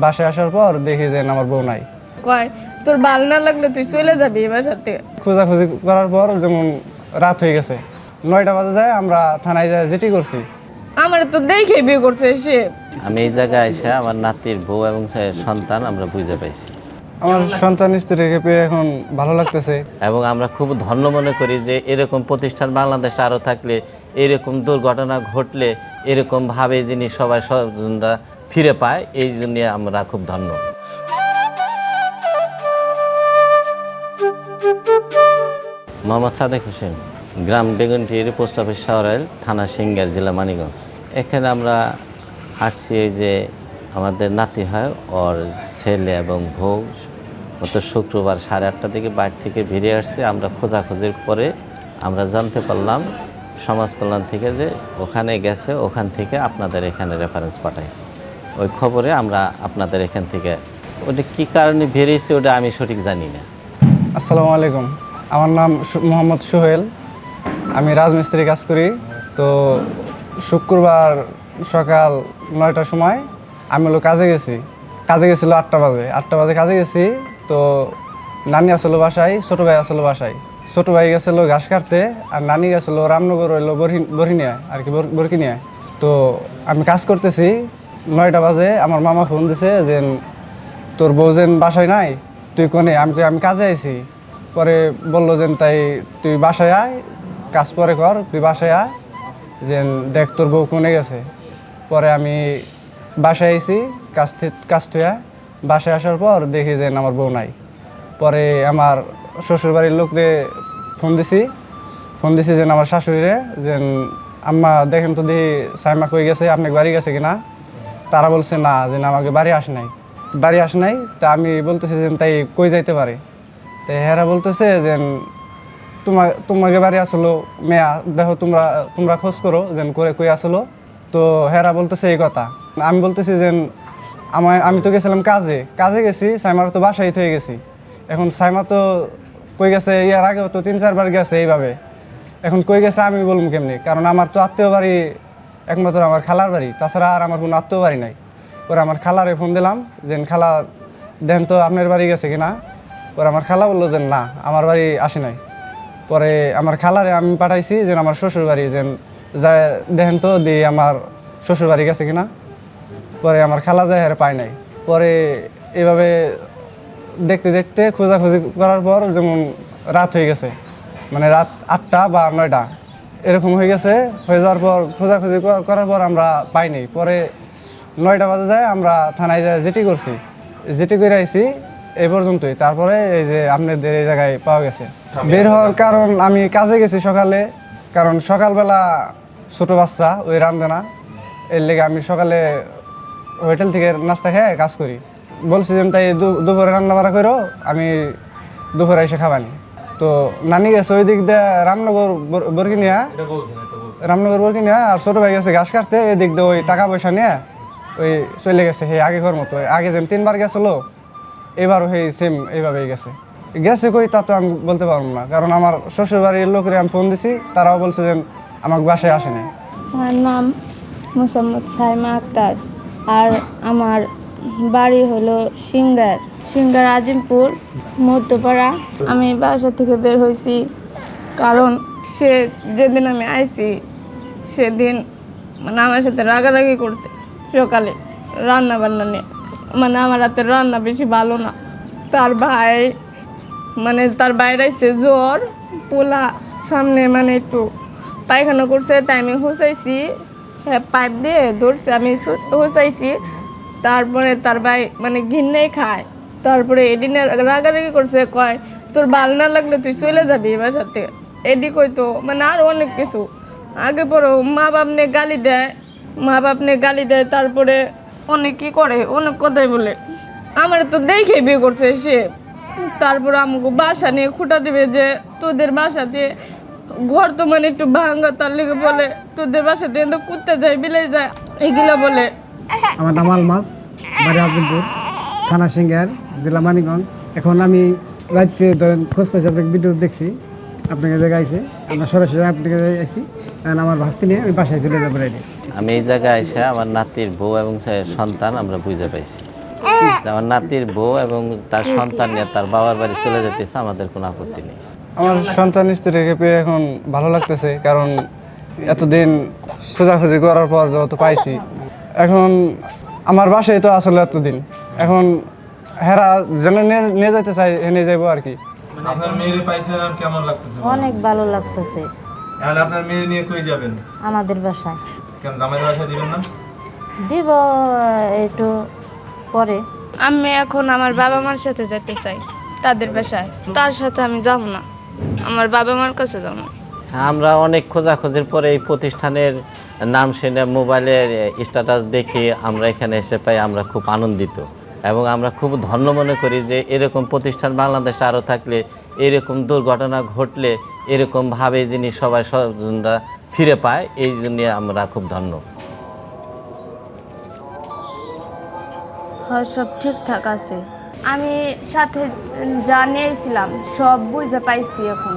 বাসায় আসার পর দেখি যে আমার বউ নাই। কয় তোর ভাল না লাগলে তুই চলে যাবি এবার সাথে। খোঁজাখুঁজি করার পর যেমন রাত হয়ে গেছে, 9টা বাজে যায় আমরা থানায় যায় যেটি করছি। আমার তো দেখে বিয়ে করছে সে। আমি এই জায়গায় এসে আমার নাতির বউ এবং সন্তান আমরা বুঝে পাইছি আমার সন্তান স্ত্রীকে পেয়ে এখন ভালো লাগতেছে। এবং আমরা খুব ধন্য মনে করি যে এরকম প্রতিষ্ঠান বাংলাদেশে আরও থাকলে, এরকম দুর্ঘটনা ঘটলে এরকমভাবে যিনি সবাই স্বজনরা ফিরে পায়, এই জন্য আমরা খুব ধন্য। মোহাম্মদ সাদেক হোসেন, গ্রাম বেগুনটির, পোস্ট অফিস শাহরাইল, থানা সিংগার, জেলা মানিকগঞ্জ। এখানে আমরা আসছি এই যে আমাদের নাতি হয়, ওর ছেলে এবং বউ গত শুক্রবার 8:30টার দিকে বাড়ি থেকে বেরিয়ে আসছে। আমরা খোঁজাখুঁজির পরে আমরা জানতে পারলাম সমাজ কল্যাণ থেকে যে ওখানে গেছে, ওখান থেকে আপনাদের এখানে রেফারেন্স পাঠাইছে। ওই খবরে আমরা আপনাদের এখান থেকে, ওটা কী কারণে বেরিয়েছে ওটা আমি সঠিক জানি না। আসসালামু আলাইকুম, আমার নাম মোহাম্মদ সোহেল, আমি রাজমিস্ত্রি কাজ করি। তো শুক্রবার সকাল 9টার সময় আমি হলো কাজে গেছিলো 8টা বাজে কাজে গেছি। তো নানি আসলো বাসায়, ছোটো ভাই আসলো বাসায়। ছোটো ভাই গেছিলো ঘাস কাটতে, আর নানি গেছিলো রামনগর হইলো বরহিনিয়া আর কি, বরকিনিয়া। তো আমি কাজ করতেছি, 9টা বাজে আমার মামা ফোন দিছে যে তোর বউ যেন বাসায় নাই, তুই কোনে? আমি কাজে আইছি। পরে বললো যে তাই তুই বাসায় আয়, কাজ পরে কর, তুই বাসায় আয়, যে দেখ তোর বউ কোনে গেছে। পরে আমি বাসায় আইছি, কাজ থুয়া বাসায় আসার পর দেখি যে আমার বউ নাই। পরে আমার শ্বশুরবাড়ির লোকরে ফোন দিছি যে আমার শাশুড়িরে, যে আম্মা দেখেন তো দেখি সাইমা কই গেছে, আপনার বাড়ি গেছে কিনা। তারা বলছে না, যে আমাকে বাড়ি আসে নাই। তা আমি বলতেছি যে তাই কই যাইতে পারে। তাই হেরা বলতেছে যে তোমাকে বাড়ি আসলো মেয়া, দেখো তোমরা খোঁজ করো যে করে কই আসলো। তো হেরা বলতেছে এই কথা। আমি বলতেছি যে আমি তো গেছিলাম কাজে গেছি, সাইমার তো বাসায় হয়ে গেছি। এখন সাইমা তো কই গেছে, ইয়ার আগেও তো 3-4 বার গেছে এইভাবে। এখন কই গেছে আমি বলবো কেমনি, কারণ আমার তো আত্মীয় বাড়ি একমাত্র আমার খালার বাড়ি, তাছাড়া আর আমার কোনো আত্মীয় বাড়ি নাই। পরে আমার খালারে ফোন দিলাম যে খালা দেন তো আপনার বাড়ি গেছে কিনা। পরে আমার খালা বললো যে না, আমার বাড়ি আসে নাই। পরে আমার খালারে আমি পাঠাইছি যে আমার শ্বশুর বাড়ি, যে যায় দেখেন তো দিয়ে আমার শ্বশুর বাড়ি গেছে কিনা। পরে আমার খালা যায় হারে পায় নাই। পরে এভাবে দেখতে দেখতে খোঁজাখুঁজি করার পর যেমন রাত হয়ে গেছে, মানে রাত 8টা বা 9টা এরকম হয়ে যাওয়ার পর খোঁজাখুঁজি করার পর আমরা পাইনি। পরে 9টা বাজে যায় আমরা থানায় যায় যেটি করে আইছি এই পর্যন্তই। তারপরে এই যে আপনাদের এই জায়গায় পাওয়া গেছে। বের হওয়ার কারণ, আমি কাজে গেছি সকালে, কারণ সকালবেলা ছোটো বাচ্চা ওই রান্ধে না, এর লেগে আমি সকালে হোটেল থেকে নাস্তা খেয়ে কাজ করি। বলছি যে তাই দুপুরে রান্না বাড়া করো, আমি দুপুরে এসে খাবানি। তো নানি গেছে ওই দিক দিয়ে রামনগর বরকিনিয়া, আর ছোটো ভাই গেছে ঘাস কাটতে, এই দিক দিয়ে ওই টাকা পয়সা নিয়ে ওই চলে গেছে। হে আগেকার মতো, আগে যেন 3বার গেছিলো, এবারও সেই সেম এইভাবেই গেছে কই তা তো আমি বলতে পারবো না, কারণ আমার শ্বশুরবাড়ির লোকের আমি ফোন দিছি, তারাও বলছে যে আমাকে বাসায় আসেনি। আমার নাম মোসাম্মদ সাইমা আক্তার, আর আমার বাড়ি হলো সিংগার আজিমপুর মধ্যপাড়া। আমি বাসা থেকে বের হয়েছি কারণ সে যেদিন আমি আইছি সেদিন মানে আমার সাথে রাগারাগি করছে সকালে রান্না বান্না নিয়ে। মানে আমার হাতের রান্না বেশি ভালো না। তার বাইরে আইছে জ্বর, পোলা, সামনে মানে একটু পায়খানা করছে, তাই আমি হুঁচাইছি, পাইপ দিয়ে ধরছে, আমি হুঁচাইছি। তারপরে তার ভাই মানে ঘিন্নেই খায়। তারপরে এদিনে রাগারাগি করছে, কয় তোর ভাল না লাগলে তুই চলে যাবি এবার সাথে, এডি কইতো মানে আর অনেক কিছু। আগে পরে মা বাপ নিয়ে গালি দেয়, তারপরে অনেক কি করে, অনেক কথাই বলে। আমার তো দেখে বিয়ে করছে সে। তারপরে আমাকে বাসা নিয়ে খুঁটা দিবে যে তোদের বাসাতে ঘর তো মানে একটু ভাঙ্গা, তার লেগে বলে তোদের বাসাতে কুত্তে যায়, বিলাই যায়, এগুলো বলে। আমার নাম আলমাস, বাড়ি আজিমপুর, থানা সিংহার, জেলা মানিকগঞ্জ। এখন আমি রাত্রে ধরেন খোঁজ পাইছি, আপনাকে ভিডিও দেখছি, আপনাকে জায়গায় আইসে, আমরা সরাসরি আপনাকে আইসি, কারণ আমার ভাস্তি নিয়ে আমি বাসায় চলে যাবো। আমি এই জায়গায় এসে আমার নাতির বউ এবং সন্তান আমরা বুঝে পাইছি। আমার নাতির বউ এবং তার সন্তান নিয়ে তার বাবার বাড়ি চলে যেতেছে, আমাদের কোনো আপত্তি নেই। আমার সন্তান স্ত্রীকে পেয়ে এখন ভালো লাগতেছে, কারণ এতদিন খোঁজাখুঁজি করার পর যত পাইছি, এখন আমার বাসায় তো আসলে এতদিন, এখন হেরা যেন নিয়ে যেতে চাই এনে যাইবো আর কি। আপনার মেয়েরে পাইছেন আর কেমন লাগতেছে? অনেক ভালো লাগতেছে। এখন আপনার মেয়ে নিয়ে কই যাবেন? আমাদের বাসায় কেন জামাইয়ের বাসায় দিবেন না? দিব একটু পরে। আমি এখন আমার বাবা মার সাথে যেতে চাই তাদের বাসায়, তার সাথে আমি যাব না, আমার বাবা মার কাছে যাব। আমরা অনেক খোঁজাখুঁজির পরে এই প্রতিষ্ঠানের নাম শুনে মোবাইলের স্ট্যাটাস দেখে আমরা এখানে এসে পাই, আমরা খুব আনন্দিত এবং আমরা খুব ধন্য মনে করি যে এরকম প্রতিষ্ঠান বাংলাদেশে আরও থাকলে, এরকম দুর্ঘটনা ঘটলে এরকমভাবে যিনি সবাই স্বজনরা ফিরে পায়, এই জন্য আমরা খুব ধন্য। হ্যাঁ, সব ঠিকঠাক আছে। আমি সাথে যা নিয়েছিলাম সব বুঝে পাইছি এখন।